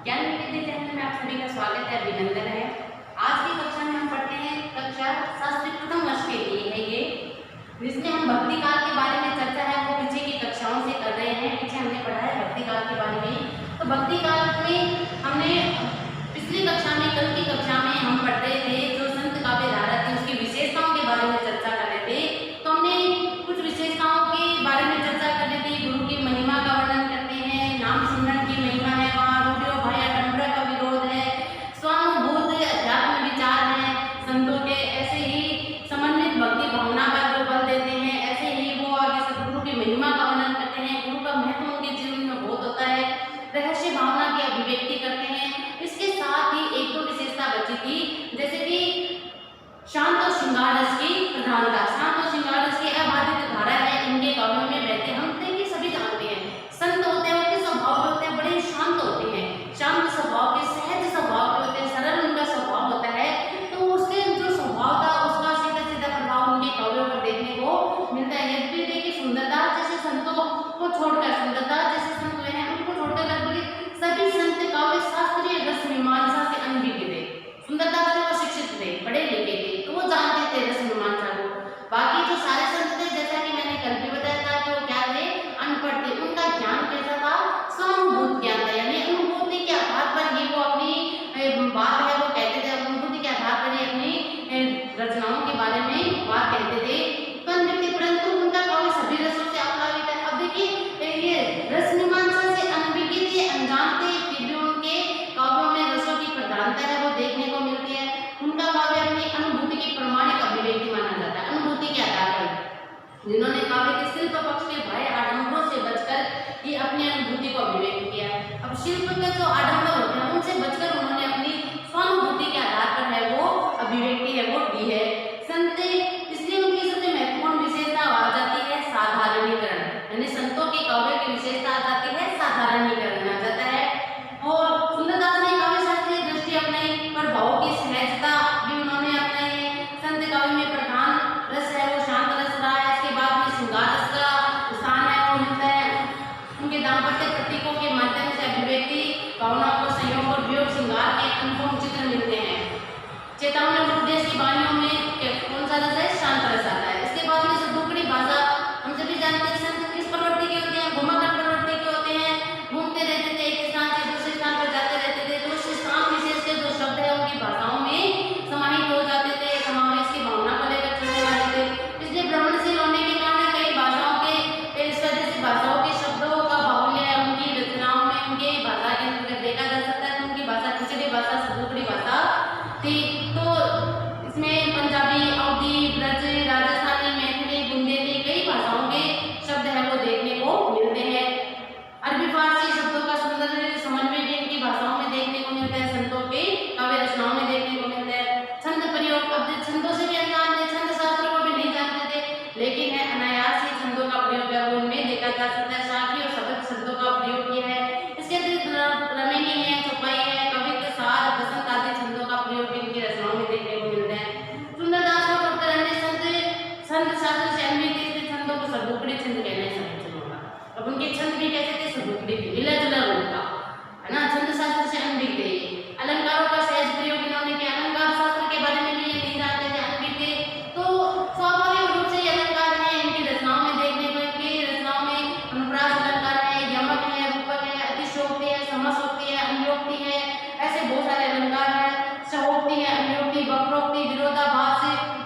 ज्ञान विद्या चैनल में आप सभी का स्वागत है, अभिनंदन है। आज की कक्षा में हम पढ़ते हैं कक्षा शास्त्री प्रथम वर्ष के लिए है ये, जिसमें हम भक्ति काल के बारे में चर्चा है वो पीछे की कक्षाओं से कर रहे हैं। पीछे हमने पढ़ा है भक्ति काल के बारे में। तो भक्ति काल में हमने पिछली कक्षा में, कल की कक्षा में हम पढ़ रहे थे जो संत काव्य धारा थी उसकी विशेषताओं के बारे में चर्चा कर रहे थे। तो हमने कुछ विशेषताओं के बारे में चर्चा कर रहे थे। गुरु की महिमा का वर्णन करते हैं, नाम सिमरन की महिमा है, वहाँ रूढ़ियों भय आडंबर का विरोध है, स्वानुभूत अध्यात्म विचार है संतों के, ऐसे ही समन्वित भक्ति भावना का जो बल देते हैं, ऐसे ही वो आगे सदगुरु की महिमा का वर्णन करते हैं। गुरु का महत्व उनके जीवन में बहुत होता है, रहस्य भावना की अभिव्यक्ति करते हैं। इसके साथ ही एक दो विशेषता बची थी, जैसे कि शांत और श्रृंगार रस की प्रधानता। शांत और श्रृंगार रस की अबाधित धारा है इनके काव्यों में बहते। हम देखिए सभी जानते हैं संत होते हैं, उनके स्वभाव होते हैं बड़े शांत होते हैं, शांत स्वभाव के, सहज स्वभाव के होते हैं, सरल उनका स्वभाव होता है। तो उसके जो स्वभाव था उसका सीधा सीधा प्रभाव उनके काव्यों पर देखने को मिलता है। यद्यपि देखिए सुंदरदास जैसे संतों को छोड़कर, सुंदरदास जैसे संत हुए हैं उनको छोड़कर लगभग सभी संत काव्य शास्त्रीय रस मीमांसा से अनभिज्ञ थे। सुंदरदास जो शिक्षित थे, पढ़े लिखे थे, तो वो जानते थे रस मीमांसा को। बाकी जो सारे संत थे, जैसा कि मैंने कल भी बताया था कि वो क्या थे, अनपढ़ थे। उनका ज्ञान कैसा था, स्वानुभूत ज्ञान था, यानी अनुभूति के आधार पर ही वो अपनी बात है वो कहते थे, अनुभूति के आधार पर ही अपनी रचनाओं के बारे में बात कहते थे। परंतु उनका काव्य सभी रसों से आप्लावित है। अब देखिए ये रस मीमांसा से अनभिज्ञ थे, अनजान थे, फिर भी उनके काव्यों में रसों की प्रधानता है वो देखने को मिलती है। उनका काव्य अपनी अनुभूति की प्रमाणिक अभिव्यक्ति माना जाता है। अनुभूति के आधार पर जिन्होंने काव्य के शिल्प पक्ष के भय आडंबरों से बचकर ही अपनी अनुभूति को अभिव्यक्त किया है। अब शिल्प के जो आडंबर होते हैं उनसे बचकर उन्होंने अपनी स्वानुभूति के आधार पर है वो अभिव्यक्ति है वो दी है। संत इसलिए उनकी सबसे महत्वपूर्ण विशेषता आ जाती है साधारणीकरण, यानी संतों के काव्य की विशेषता आ जाती है साधारणीकरण आ जाता है। और सुंदरदास ने काव्य शास्त्रीय दृष्टि अपनाई, पर भाव की सहजता भी उन्होंने अपनाई है। संत काव्य में प्रधान रस है वो शांत रस रहा है। इसके बाद में श्रृंगार रस का स्थान है वो मिलता है। उनके दाम्पत्य प्रतीकों के माध्यम से अभिव्यक्ति, भावना को संयोग और वियोग, श्रृंगार के अनुपम चित्र मिलते हैं। चेतावनी उपदेश की वाणियों में कौन सा रस है, शांत रस आता है। इसके बाद में सदुपड़ी भाषा, हम सभी जानते हैं संत किस प्रवृत्ति के होते हैं, घुमाकर प्रवृत्ति के होते हैं, घूमते रहते थे, एक स्थान से दूसरे स्थान पर जाते रहते थे। तो उस स्थान विशेष के जो शब्द है उनकी भाषाओं में समाहित हो जाते थे, समावेश की भावना को लेकर चलने वाले थे। इसलिए भ्रमणशील होने के कारण कई भाषाओं के स्वदेशी भाषाओं के शब्दों का बाहुल्य है उनकी रचनाओं में, उनकी भाषा के अंदर देखा जा सकता है। तो उनकी भाषा खिचड़ी भाषा, सदुपड़ी भाषा थी। तो इसमें पंजाबी, अवधी, ब्रज, राजस्थानी, मैथिली, बुंदेली कई भाषाओं के शब्द है वो देखने को मिलते हैं। अरबी फारसी शब्दों का सुंदर समन्वय भी इनकी भाषाओं में देखने को मिलता है, संतों के काव्य रचनाओं में देखने को मिलता है। छंद प्रयोग, अब छंदों से भी अनजान थे, छंद शास्त्र को भी नहीं जानते थे, लेकिन है अनायास ही छंदों का प्रयोग है वो इनमें देखा जा सकता है। साखी और शब्द शब्दों का प्रयोग किया है। इसके अतिरिक्त रमेनी है, चौपाई है, कवित्व, सार, बसंत आदि छंदों का प्रयोग भी इनकी रचनाओं में देखने को मिलता है। सुंदरदास को पढ़ते रहने छंद शास्त्र से अनभिज्ञ थे, छंदों को सदुपड़ी छंद कहना है सभी छंदों का। अब उनके छंद भी कैसे थे, सदुपड़ी थे, मिला जुला रूप का है ना, छंद शास्त्र से अनभिज्ञ थे। अलंकारों का सहज प्रयोग इन्होंने किया, अलंकार शास्त्र के बारे में भी ये नहीं जानते थे, अनभिज्ञ थे। तो स्वाभाविक रूप से ये अलंकार है इनकी रचनाओं में देखने को, इनकी रचनाओं में अनुप्रास अलंकार है, यमक है, रूपक है, अतिशयोक्ति है, समशोक्ति है, अन्योक्ति है, ऐसे बहुत सारे अलंकार है। सहोक्ति है, अन्योक्ति, वक्रोक्ति, विरोधाभास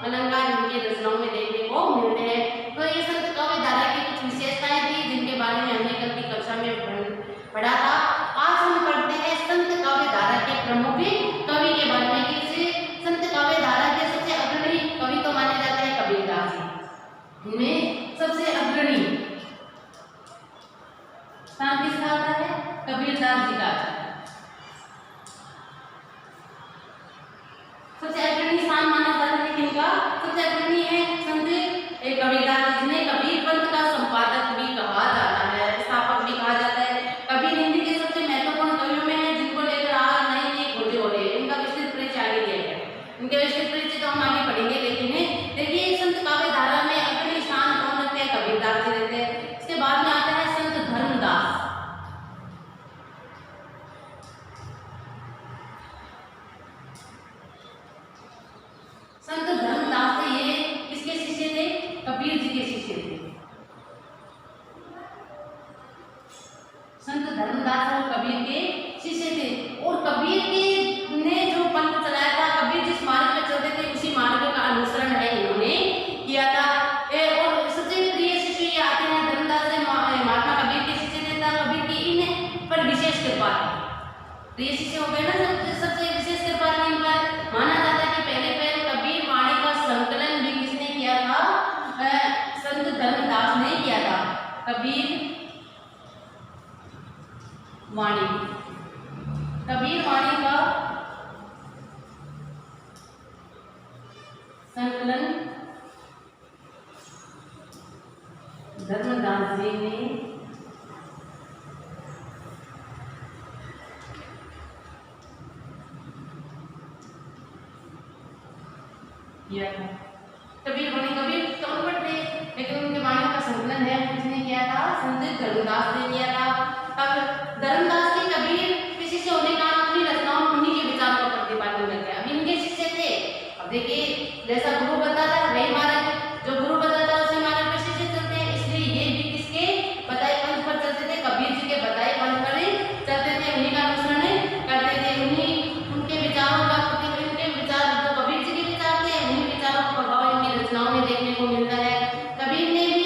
अलंकार इनकी रचनाओं में देखने को मिलते हैं। तो ये संत काव्य धारा की कुछ विशेषताएं थी जिनके बारे में हमने कल की कक्षा में पढ़ा था। आज हम पढ़ते हैं संत काव्य धारा के प्रमुख कवि के बारे में। कि संत काव्य धारा के सबसे अग्रणी कवि तो माने जाते हैं कबीरदास जी। इनमें सबसे अग्रणी स्थान किसका आता है, कबीरदास जी का आता है। सबसे अग्रणी स्थान माना जाता है किनका, सबसे अग्रणी है संत कबीरदास जी, जिन्हें कबीर पंथ का संपादक भी कहा जाता है, स्थापक भी कहा जाता है। कबीर हिंदी के सबसे महत्वपूर्ण कवियों में है जिनको लेकर आज नई नई खोजें हो रही है। इनका विस्तृत परिचय आगे दिया गया है, इनके विस्तृत परिचय तो हम आगे पढ़ेंगे। लेकिन देखिए संत काव्य धारा में अग्रणी स्थान कौन रखते हैं, कबीरदास जी रहते हैं। इसके बाद में आता है संत धर्मदास। तो ये शिष्य हो गए ना सबसे विशेष कृपा इन पर। माना जाता है कि पहले पहले कबीर वाणी का संकलन भी किसने किया था? संत धर्मदास ने किया था। कबीर वाणी का संकलन धर्मदास जी ने किया था। कबीर वाणी कबीर तो अनपढ़ थे, लेकिन उनके वाणी का संकलन है किसने किया था? संत धर्मदास ने किया था। अब धर्मदास के कबीर के शिष्य होने का अपनी रचनाओं में उन्हीं के विचार का प्रतिपादन करते हैं। अब इनके शिष्य थे, अब देखिए जैसा गुरु बताता है वही मार्ग, जो गुरु बताता है उसी मार्ग पर शिष्य चलते हैं। इसलिए ये भी किसके बताए पंथ पर चलते थे? कबीर जी के बताए पंथ पर चलते थे, उन्हीं का अनुसरण करते थे, उन्हीं उनके विचारों का उनके विचार जो कबीर जी के विचार थे उन्हीं विचारों का प्रभाव इनकी रचनाओं में देखने को मिलता है। कबीर ने भी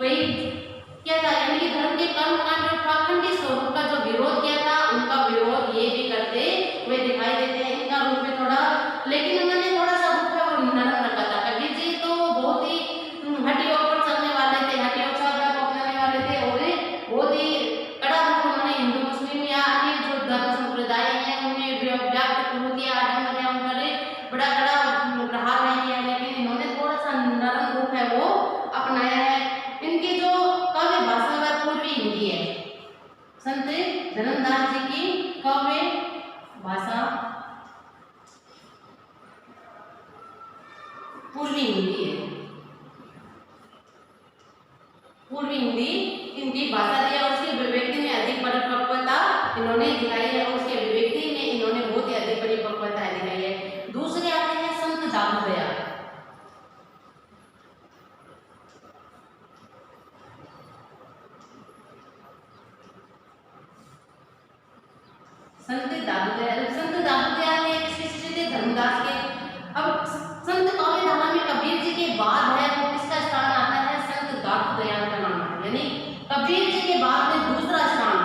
वही किया था, यानी कि धर्म के कर्म कांड और पाखंडी स्वरूप का जो विरोध किया था, उनका विरोध ये भी करते हुए दिखाई देते हैं। इनका रूप में थोड़ा, लेकिन उन्होंने थोड़ा सा रूप है वो नरम रखा था। कबीर जी तो बहुत ही हड्डियों पर चलने वाले थे, हड्डियों को अपनाने वाले थे, और बहुत ही कड़ा रूप उन्होंने हिंदू मुस्लिम या अन्य जो धर्म संप्रदाय है उन्हें व्याप्त पूर्व किया, आदम ने उन्होंने बड़ा कड़ा प्रहार नहीं किया, लेकिन इन्होंने थोड़ा सा नरम रूप है वो अपनाया है। इनकी जो काव्य भाषा वह पूर्वी हिंदी है। संत धर्मदास जी की काव्य भाषा पूर्वी हिंदी है। पूर्वी हिंदी इनकी भाषा दी है, उसकी अभिव्यक्ति में अधिक परिपक्वता इन्होंने दिखाई है, उसके अभिव्यक्ति में इन्होंने बहुत ही अधिक परिपक्वता दिखाई है। दूसरे आते हैं संत दादू दयाल। संत दादू दयाल ने किसके शिष्य थे? धर्मदास के। अब संत काव्य धारा में कबीर जी के बाद है वो किसका स्थान आता है? संत दादू दयाल का नाम आता है, यानी कबीर जी के बाद में दूसरा स्थान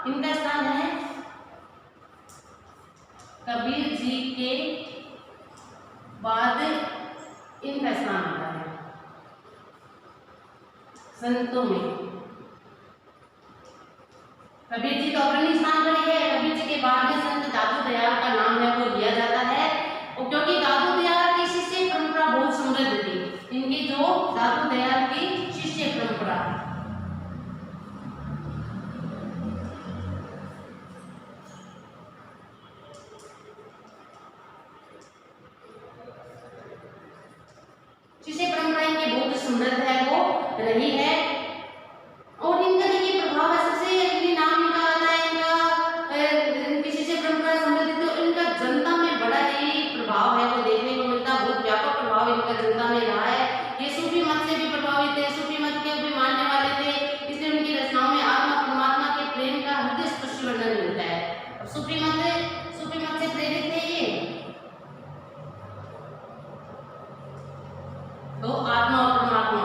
इनका स्थान है। कबीर जी के बाद इनका स्थान आता है संतों में। कबीर जी तो अग्रणी स्थान पर ही है, कबीर जी के बाद में संत दादू दयाल का नाम है वो लिया जाता है, और क्योंकि दादू दयाल की शिष्य परंपरा बहुत समृद्ध थी। इनकी जो दादू दयाल की शिष्य परंपरा, शिष्य परंपरा इनकी बहुत समृद्ध है वो रही है। और इनका देखिए प्रभाव है, सबसे अपने नाम इनका आता है, इनका शिष्य परंपरा समृद्ध, तो इनका जनता में बड़ा ही प्रभाव है वो देखने को मिलता है। बहुत व्यापक प्रभाव इनका जनता में रहा है। ये सूफी मत से भी प्रभावित है, सूफी मत के भी मानने वाले थे, इसलिए उनकी रचनाओं में आत्मा परमात्मा के प्रेम का हृदय स्पर्शी वर्णन मिलता है। अब सूफी मत से प्रेरित थे ये, तो आत्मा और परमात्मा,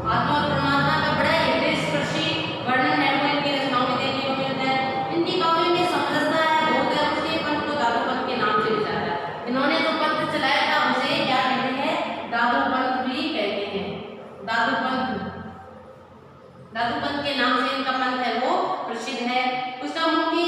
आत्मा और परमात्मा का बड़ा हृदय स्पर्शी वर्णन है वो इनकी रचनाओं में देखने को मिलता है। इनकी काव्य में समरसता है बहुत है, उसके पंथ को दादू पंथ के नाम से भी जाना है। इन्होंने जो पंथ चलाया था उसे क्या कहते हैं? दादू पंथ भी कहते हैं। दादू पंथ के नाम से इनका पंथ है वो प्रसिद्ध है। उसका मुख्य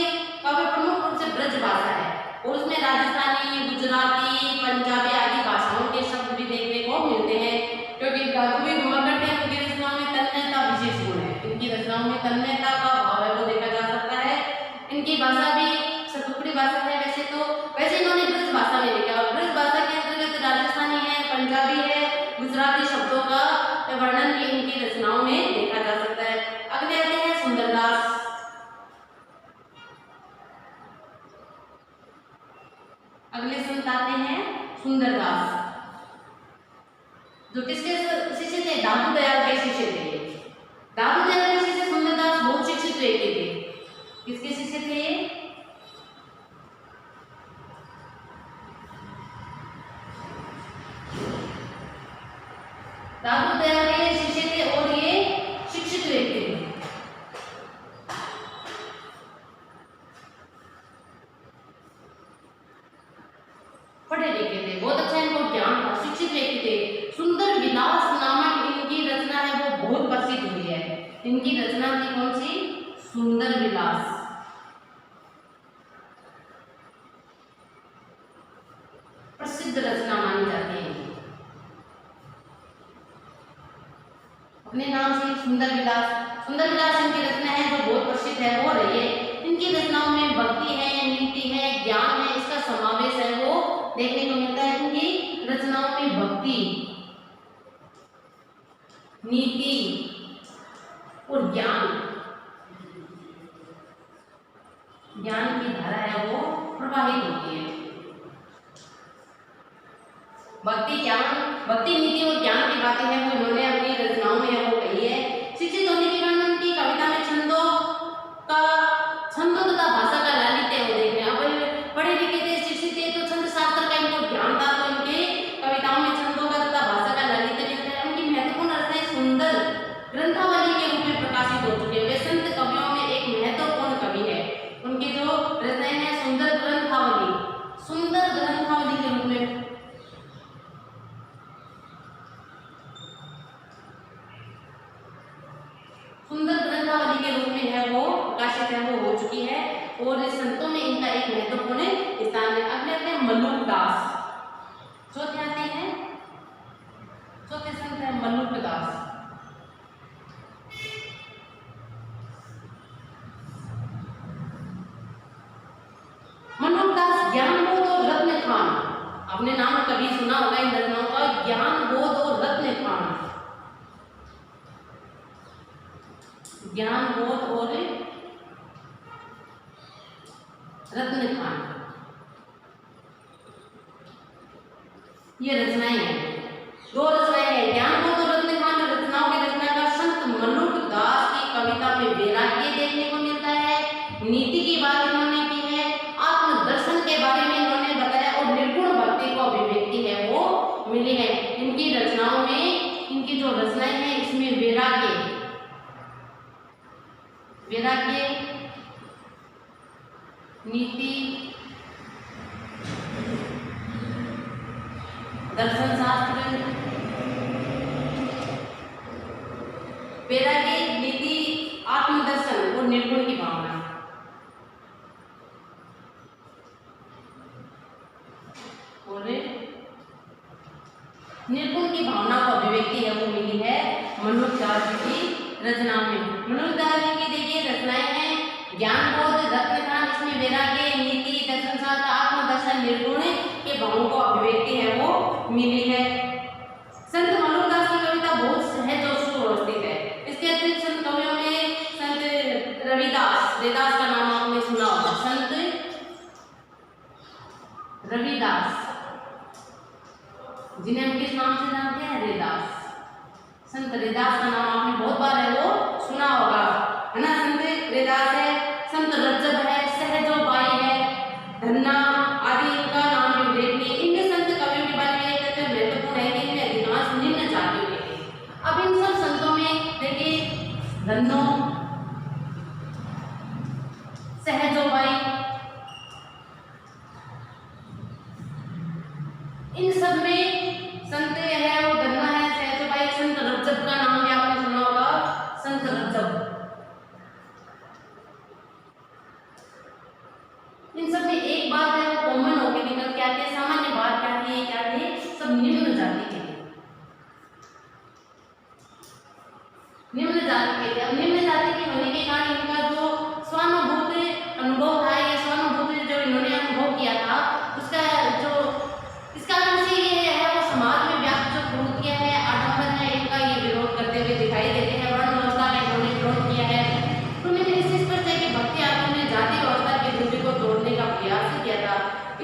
काव्य प्रमुख रूप से ब्रज भाषा है, और उसमें राजस्थानी, गुजराती, पंजाबी आदि भाषाओं के शब्द भी देखने को मिलते हैं। क्योंकि दादू भी घुमा करते हैं, उनकी रचनाओं में तन्मयता विशेष गुण है। इनकी रचनाओं में तन्मयता का भाव है वो देखा जा सकता है। इनकी भाषा भी सतुकड़ी भाषा है वैसे इन्होंने ब्रज भाषा में लिखा, और ब्रज भाषा के अंतर्गत राजस्थानी है, पंजाबी है, गुजराती शब्दों का वर्णन भी इनकी रचनाओं में देखा जा सकता है। अगले आते हैं सुंदरदास। अगले संत आते हैं सुंदरदास, जो किसके शिष्य थे? दादू दयाल के शिष्य थे। दादू दयाल के शिष्य सुंदरदास बहुत शिक्षित व्यक्ति थे। किसके शिष्य थे? दादू दयाल के शिष्य इनकी रचना थी कौन सी? सुंदर विलास। प्रसिद्ध रचना मानी जाती है। अपने नाम से सुंदर विलास, सुंदर विलास इनकी रचना है जो बहुत प्रसिद्ध है, हो रही है। इनकी रचनाओं में भक्ति है, नीति है, ज्ञान है, इसका समावेश है वो देखने को मिलता है। इनकी रचनाओं में भक्ति, नीति और ज्ञान की धारा है वो प्रवाहित होती है। भक्ति, नीति और ज्ञान की बातें हैं वो इन्होंने अपनी रचनाओं में वो कही है। शिक्षित होने के कारण उनकी कविता में छंदों तथा भाषा का लालित्य है वो देखने। अब पढ़े लिखे थे, शिक्षित थे, तो छंद शास्त्र का इनको ज्ञान था, तो इनके कविताओं में छंदों का तथा भाषा का लालित्य मिलता है। उनकी महत्वपूर्ण रचनाएं सुंदर ग्रंथावली के रूप में प्रकाशित हो चुके हैं। वे संत कवियों में एक महत्वपूर्ण कवि है। उनकी जो रचनाएं हैं सुंदर ग्रंथावली के रूप में है वो प्रकाशित है वो हो चुकी है, और संतों में इनका एक महत्वपूर्ण स्थान है। अब लेते हैं मल्लुक दास, चौथे आते हैं, चौथे संत है मल्लुक दास। मल्लुक दास ज्ञानबोध और रत्न खान, आपने नाम कभी सुना होगा इन रचनाओं का, ज्ञानबोध और रत्न खान, ज्ञानबोध और रत्न खान, ये रचनाएं हैं, दो रचनाएं हैं। ज्ञानबोध और रत्न खान रचनाओं की रचना का संत मल्लुक दास की कविता में वैराग्य देखने को मिलता है, नीति की बात इन्होंने की है, आत्मदर्शन के बारे में इन्होंने बताया, और निर्गुण भक्ति को अभिव्यक्ति है वो मिली है। इनकी रचनाओं में, इनकी जो रचनाएं हैं इसमें वैराग्य, नीति, दर्शन शास्त्र, वैराग्य, नीति, आत्मदर्शन और निर्गुण की भावना, और निर्गुण की भावना को अभिव्यक्ति है वो मिली है मल्लुक दास जी की रचना में। मल्लुक दास जी की देखिए रचनाएं हैं ज्ञानबोध, रत्न खान, इसमें वैराग्य, नीति, दर्शन शास्त्र, आत्मदर्शन, निर्गुण के भावों को अभिव्यक्ति है वो मिली है। संत मल्लुक दास की कविता बहुत सहज और सुव्यवस्थित है। इसके अतिरिक्त संत कवियों में संत रविदास का नाम आपने सुना होगा, संत रविदास, जिन्हें हम किस नाम से जानते हैं? रविदास। संत रविदास का नाम आपने बहुत बार है वो सुना होगा, है ना। संत रविदास है, संत रज्जब है, सहजोबाई है, धन्ना आदि इनका नाम भी देखिए। इनके संत कवियों के बारे में एक तथ्य महत्वपूर्ण है कि इनमें अधिकांश निम्न जातियों के थे। अब इन सब संतों में देखिए धन्नो, सहजोबाई, इन सब में संत है वो धन्ना है, सहजोबाई, संत रज्जब का नाम भी आपने सुना होगा, संत रज्जब। इन सब में एक बात है वो कॉमन होकर निकल के आती है, सामान्य बात क्या थी, सब निम्न जाति के थे, निम्न जाति के थे। अब निम्न जाति के होने के कारण इनका जो स्वानुभूत अनुभव था या स्वानुभूत जो इन्होंने अनुभव किया था उसका जो इस कारण से ये है वो समाज में व्याप्त जो प्रवृत्तियां है, आडंबर है, इनका ये विरोध करते हुए दिखाई देते हैं। वर्ण व्यवस्था का इन्होंने विरोध किया है। तो मैंने इस स्पष्ट है कि भक्ति आंदोलन ने जाति व्यवस्था की दूरी को तोड़ने का प्रयास किया था।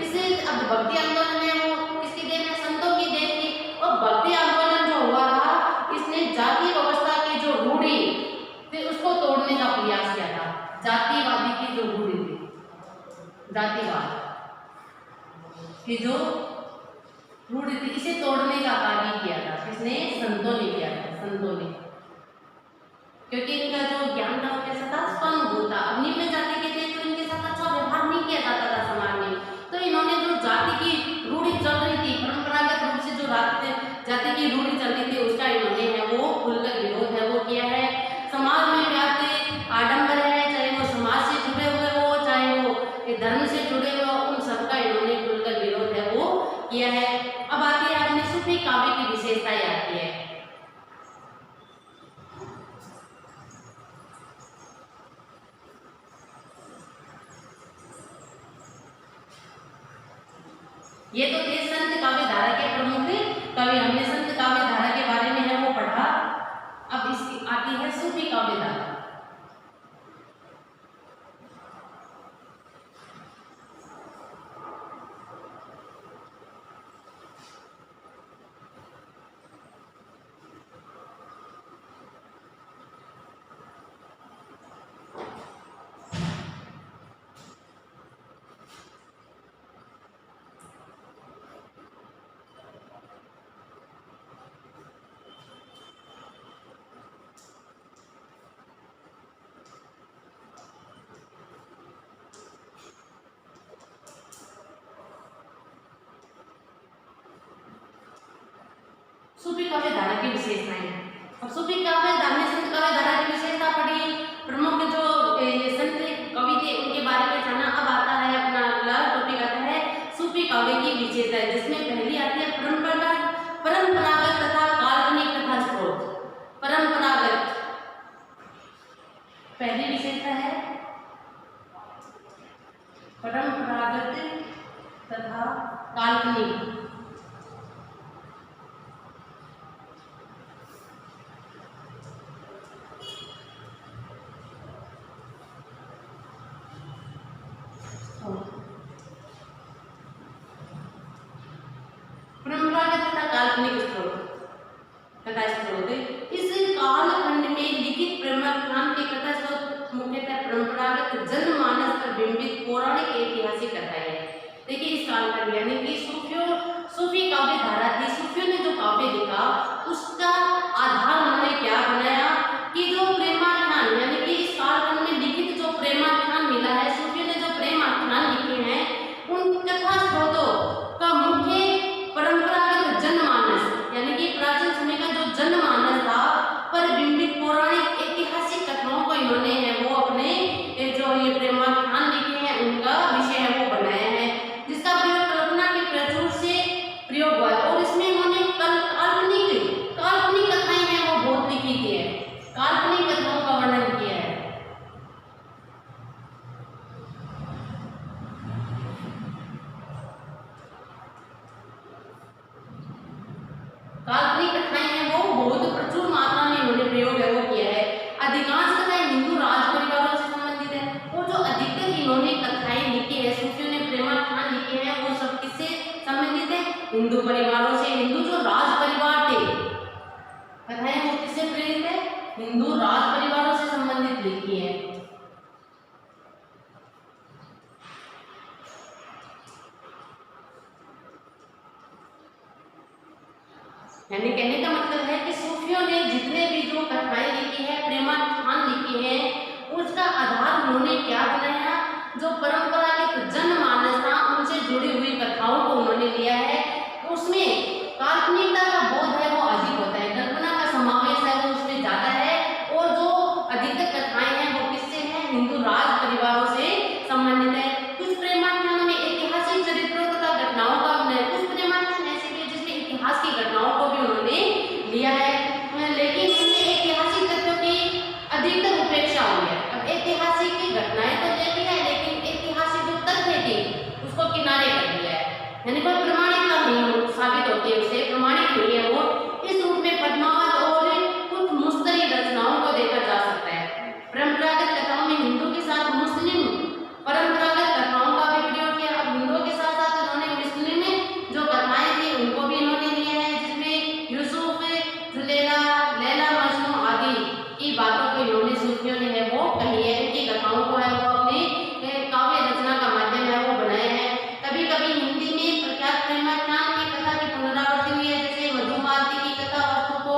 इससे अब भक्ति आंदोलन है वो किसकी देन है? संतों की देन थी। और भक्ति आंदोलन जो हुआ था इसने जाति व्यवस्था की जो रूढ़ी थी उसको तोड़ने का प्रयास किया था। जातिवादी की जो रूढ़ी थी, जातिवाद की जो रूढ़ी थी, इसे तोड़ने का कार्य किया था। किसने? संतों ने किया था, संतों ने। क्योंकि इनका जो ज्ञान था वो कैसा था? स्वानुभूत था। अब निम्न जाति के थे तो इनके साथ अच्छा व्यवहार नहीं किया जाता था समाज में। तो इन्होंने जो जाति की रूढ़ी चल रही थी, परंपरागत रूप से जो जाति की रूढ़ी चल रही थी उसका इन्होंने है वो खुलकर विरोध है वो किया है। समाज में ये तो थे संत काव्य धारा के प्रमुख कवि। हमने संत काव्य धारा के बारे में है वो पढ़ा। अब इसकी आती है सूफी काव्य धारा। सूफी काव्य धारा की विशेषताएं। अब सूफी काव्य धारा में संत काव्य धारा की विशेषता पढ़ी, प्रमुख जो संत कवि थे उनके बारे में जाना। अब आता है अपना अगला टॉपिक आता है सूफी काव्य की विशेषताएं, जिसमें पहली आती है परंपरागत तथा काल्पनिक कथा स्रोत। परंपरागत पहली विशेषता है परंपरागत तथा काल्पनिक। परंपरागत तथा काल्पनिक कथा स्रोत। इस कालखंड में लिखित प्रेमाख्यान के कथा स्रोत मुख्यतः परंपरागत जनमानस पर बिंबित पौराणिक ऐतिहासिक कथाएं है। देखिए इस कालखंड यानी कि सूफी काव्य धारा थी। सूफियों ने जो काव्य लिखा उसका आधार उन्होंने क्या बनाया कि जो प्रेमाख्यान यानी कि इस कालखंड में लिखित जो प्रेमाख्यान मिला है, सूफियों ने जो प्रेमाख्यान लिखे हैं उन कथा स्रोतों का मुख्य परंपरागत जनमानस यानी कि प्राचीन समय का जो जनमानस था पर बिंबित पौराणिक ऐतिहासिक कथाओं को इन्होंने है वो अपने जो ये प्रेमाख्यान लिखे हैं उनका विषय है वो बनाया है, जिसका प्रयोग कल्पना के प्रचुर से प्रयोग हुआ है। और इसमें इन्होंने काल्पनिक कथाएं हैं वो बहुत लिखी थी है, काल्पनिक कथाओं का वर्णन किया है। काल्पनिक कथाएं हैं वो बहुत प्रचुर मात्रा में इन्होंने प्रयोग है वो किया है। अधिकांश कथाएं हिंदू राज परिवारों से संबंधित है। वो जो अधिकतर इन्होंने कथाएं लिखी है, सूफियों ने प्रेमाख्यान लिखे हैं वो सब किससे संबंधित है? हिंदू परिवारों से। हिंदू जो राज परिवार थे, कथाएं वो किससे प्रेरित है? हिंदू राज परिवारों से संबंधित लिखी है। यानी कहने का मतलब है कि सूफियों ने जितने भी जो कथाएं लिखी है, प्रेमाख्यान लिखी है, उसका आधार उन्होंने क्या बनाया? जो परंपरागत जनमानस था उनसे जुड़ी हुई कथाओं को उन्होंने लिया है। उसमें काल्पनिकता का बोध है वो अधिक होता है, कल्पना का समावेश है वो उसमें ज्यादा है। और जो अधिकतर कथाएं हैं वो किससे हैं? हिंदू राज परिवारों से संबंधित है। कुछ प्रेमाख्यानों में ऐतिहासिक चरित्रों तथा घटनाओं का, कुछ प्रेमाख्यान ऐसे भी है जिसमें इतिहास की घटनाओं को भी उन्होंने लिया है, लेकिन इसमें ऐतिहासिक तथ्यों की अधिकतर उपेक्षा हुई है। अब ऐतिहासिक की घटनाएं तो ले लिया है लेकिन ऐतिहासिक जो तथ्य थे उसको किनारे कर दिया है, यानी कोई प्रमाणिकता नहीं साबित होती है, उसे प्रमाणित नहीं है वो। इस रूप में पद्मावत और कुछ मुस्तरी रचनाओं को देखा जा सकता है। परंपरागत कथाओं में हिंदू के साथ मुस्लिम परंपरागत कथाओं का भी प्रयोग किया। अब हिंदुओं के साथ साथ उन्होंने मुस्लिम जो कथाएं थी उनको भी इन्होंने लिया है, जिसमें यूसुफ, जुलैला, लैला मजनू आदि की बातों को इन्होंने सूफियों ने है वो कही है। इनकी कथाओं को है वो अपनी काव्य रचना का माध्यम है वो बनाए हैं। कभी कभी हिंदी में प्रख्यात प्रेमाख्यान की कथा की पुनरावृत्ति हुई है, जैसे मधुमालती की कथा वस्तु को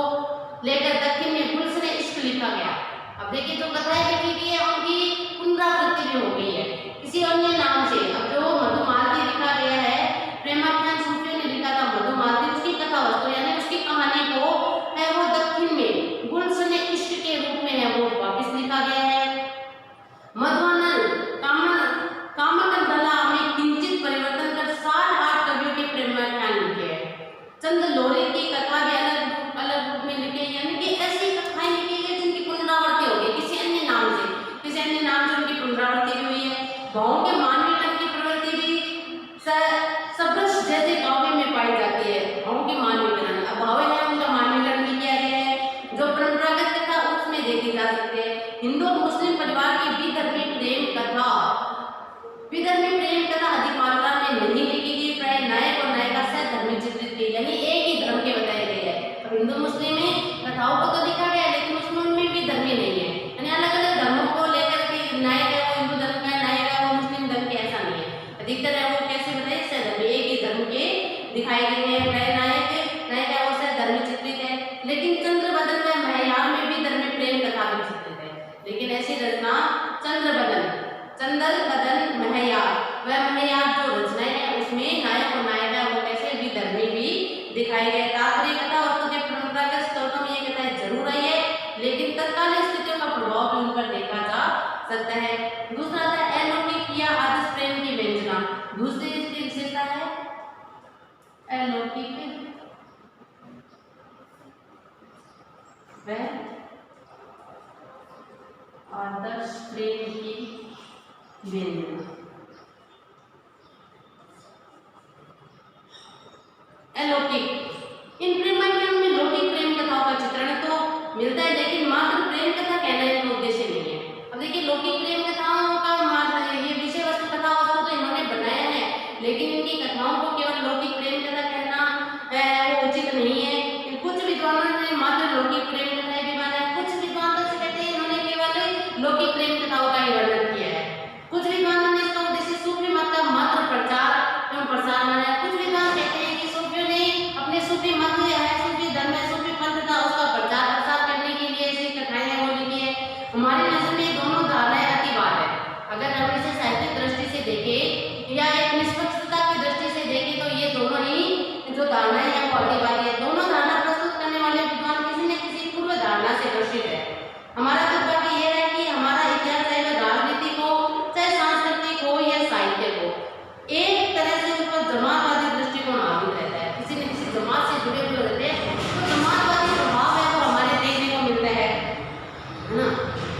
लेकर दक्षिण में गुलशन इश्क लिखा गया। अब देखिए जो कथाएं लिखी गई है उनकी पुनरावृत्ति भी हो गई है किसी अन्य नाम से। अब जो मधुमालती लिखा गया है, प्रेमाख्यान सूफियों ने लिखा था मधुमालती, उसकी कथा वस्तु यानी उसकी कहानी को है वो दक्षिण में गुलशन इश्क के रूप में है वो वापिस लिखा गया है। मधुवनल कामकदला में किंचित परिवर्तन कर 60 कवियों के प्रेमाख्यान लिखे हैं। चंद लोरी की कथा भी अलग रूप में लिखे, यानी कि ऐसी कथाएं लिखी है जिनकी पुनरावृत्ति हो गई किसी अन्य नाम से, किसी अन्य नाम से उनकी पुनरावृत्ति भी हुई है। गाँव के मानवीय परिवार की विधर्मी प्रेम कथा। विधर्मी प्रेम कथा अधिक मात्रा में नहीं लिखी गई, प्राय नायक और नायिका सहधर्मी चित्रित की, यानी एक ही धर्म के बताए गए हैं। अब हिंदू मुस्लिम में कथाओं को तो दिखा गया है, लेकिन उसमें उनमें भी धर्मी नहीं है, यानी अलग अलग धर्मों को लेकर के नायक है वो हिंदू धर्म का, नायक है वो मुस्लिम धर्म के, ऐसा नहीं है। अधिकतर है वो कैसे बताए, सहधर्मी, एक ही धर्म के दिखाए गए हैं। प्राय नायक है वो सहधर्मी चित्रित है, लेकिन चंद्रबदन व महयार में भी धर्मी प्रेम कथा भी चित्रित है। लेकिन ऐसी रचना चंद्रबदन महयार व महयार जो रचनाएं हैं उसमें नायक और नायिका वो कैसे विधर्मी भी दिखाई गए। तात्पर्य कथा और के परंपरागत स्रोतों में ये कथाएं जरूर आई है, लेकिन तत्कालीन स्थितियों का प्रभाव भी उन पर देखा जा सकता है। दूसरा था अलौकिक या आदर्श प्रेम की व्यंजना। दूसरी इसकी विशेषता है अलौकिक व आदर्श प्रेम की व्यंजना। अलौकिक, इन प्रेमाख्यान में लौकिक प्रेम कथाओं का चित्रण तो मिलता है, लेकिन मात्र प्रेम कथा कहना इनका उद्देश्य नहीं है। अब देखिए लौकिक प्रेम कथाओं का ये विषय वस्तु कथा वस्तु तो इन्होंने बनाया है, लेकिन इनकी कथाओं को केवल लौकिक प्रेम कथा कहना वो उचित नहीं है। कुछ विद्वानों ने मात्र लौकिक प्रेम कथाएं भी माना है, कुछ विद्वान तो कहते हैं इन्होंने केवल लौकिक प्रेम कथाओं का ही वर्णन किया है। कुछ विद्वानों ने इसका उद्देश्य सूफी मत का मात्र प्रचार एवं प्रसार माना है। कुछ विद्वान कहते हैं कि सूफियों ने अपने सूफी मत है, सूफी धर्म है, सूफी पंथ था, उसका प्रचार प्रसार करने के लिए ऐसी कथाएं हैं वो लिखी है। हमारे नजर में दोनों धारणाएं अतिवाद है। अगर हम इसे साहित्यिक दृष्टि से देखें या एक निष्पक्षता की दृष्टि से देखें तो ये दोनों ही जो धारणाएं हैं वो अतिवादी है। दोनों धारणा प्रस्तुत करने वाले विद्वान किसी न किसी पूर्व धारणा से ग्रसित है। हमारा दुर्भाग्य यह है कि हमारा इतिहास चाहे वह राजनीति हो, चाहे सांस्कृतिक हो या साहित्य हो, एक तरह से उस पर जमातवादी दृष्टिकोण हावी रहता है। किसी न किसी जमात से जुड़े हुए रहते हैं, तो जमातवादी प्रभाव है वो हमारे देखने को मिलता है ना।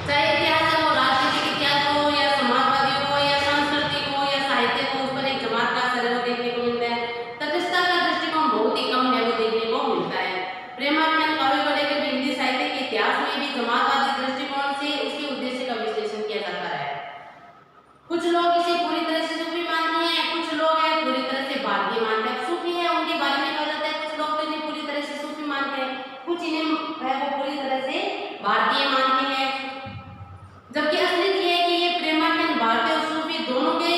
चाहे इतिहास है वो राजनीतिक इतिहास हो या समाजवादी हो या सांस्कृतिक हो या साहित्य हो, उस पर एक जमात का असर है वो देखने को मिलता है। तटस्थता का दृष्टिकोण बहुत ही कम है वो देखने को मिलता है। प्रेमाख्यान काव्य को लेकर भी हिंदी साहित्य के इतिहास में भी जमातवादी दृष्टिकोण से उसके उद्देश्य का विश्लेषण किया जाता है। कुछ लोग इसे पूरी तरह से सूफी मानते हैं, कुछ लोग है पूरी तरह से भारतीय मानते हैं। सूफी है उनके बारे में कहा जाता है, कुछ लोग तो इन्हें पूरी तरह से सूफी मानते हैं, कुछ इन्हें है वो पूरी तरह से भारतीय मानते हैं। जबकि असली ये है कि ये प्रेमाख्यान भारतीय और सूफी दोनों के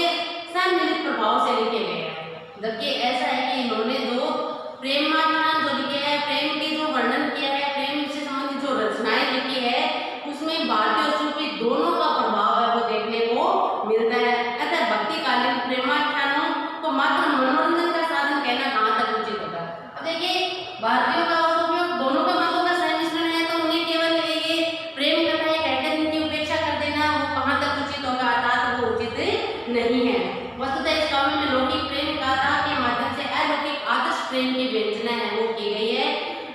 सम्मिलित प्रभाव से लिखे गए हैं। जबकि ऐसा है कि इन्होंने जो प्रेमाख्यान जो लिखे हैं, प्रेम के जो वर्णन किया है, प्रेम से संबंधित जो रचनाएं लिखी है, उसमें भारतीय और सूफी दोनों का प्रभाव है वो देखने को मिलता है। अतः भक्तिकालीन प्रेमाख्यानों को मात्र मनोरंजन का साधन कहना कहाँ तक उचित होगा। अब देखिए भारतीयों का और सूफियों दोनों का मतों का संमिश्रण है, तो उन्हें केवल ये प्रेम कथाएं कहकर इनकी उपेक्षा कर देना वो कहाँ तक उचित होगा, अर्थात वो उचित नहीं है। वस्तुतः इस काव्य में लौकिक प्रेम कथा के माध्यम से अलौकिक आदर्श प्रेम की व्यंजना है वो की गई है।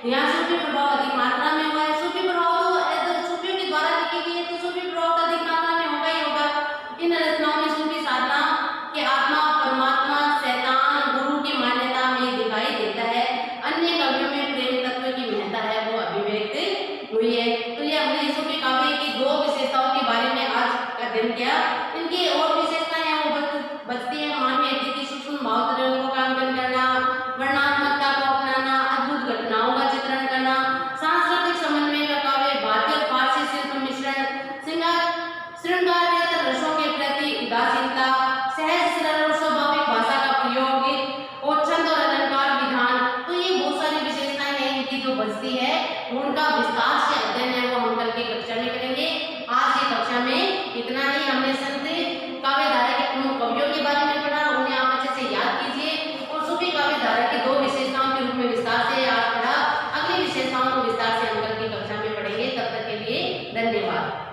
यहाँ सूफी प्रभाव अधिक मात्रा में हुआ है। सूफी प्रभाव तो सूफियों के द्वारा लिखी गई है, तो सूफी प्रभाव तो अधिक मात्रा में होगा ही होगा। इन रचनाओं में सूफी साधना के आत्मा, परमात्मा, शैतान, गुरु की मान्यता में दिखाई देता है। अन्य कवियों में प्रेम तत्व की महत्ता है वो अभिव्यक्त हुई है। तो ये हमने सूफी काव्य की दो विशेषताओं के बारे में आज का अध्ययन किया। इनकी और विशेषताएं हैं वो बचती है मानवीय हृदय की सूक्ष्म भाव तरंगों का अंकन करना, वर्णनात्मकता को अपनाना, अद्भुत घटनाओं का चित्रण करना, सांस्कृतिक समन्वय का काव्य, भारतीय और पारसी शिल्प मिश्रण, श्रृंगार रसों के प्रति उदासीनता, सहज सरल और स्वाभाविक भाषा का प्रयोग और छंद और अलंकार विधान। तो ये बहुत सारी विशेषताएं हैं इनकी जो बचती है, उनका विस्तार से अध्ययन है वो हम कल की कक्षा में करेंगे। आज की कक्षा में इतना ही। हमने संत काव्यधारा के प्रमुख कवियों के बारे में पढ़ा, उन्हें आप अच्छे से याद कीजिए और सूफी काव्यधारा की दो विशेषताओं के रूप में विस्तार से आज पढ़ा। अगली विशेषताओं को विस्तार से हम कल की कक्षा में पढ़ेंगे। तब तक के लिए धन्यवाद।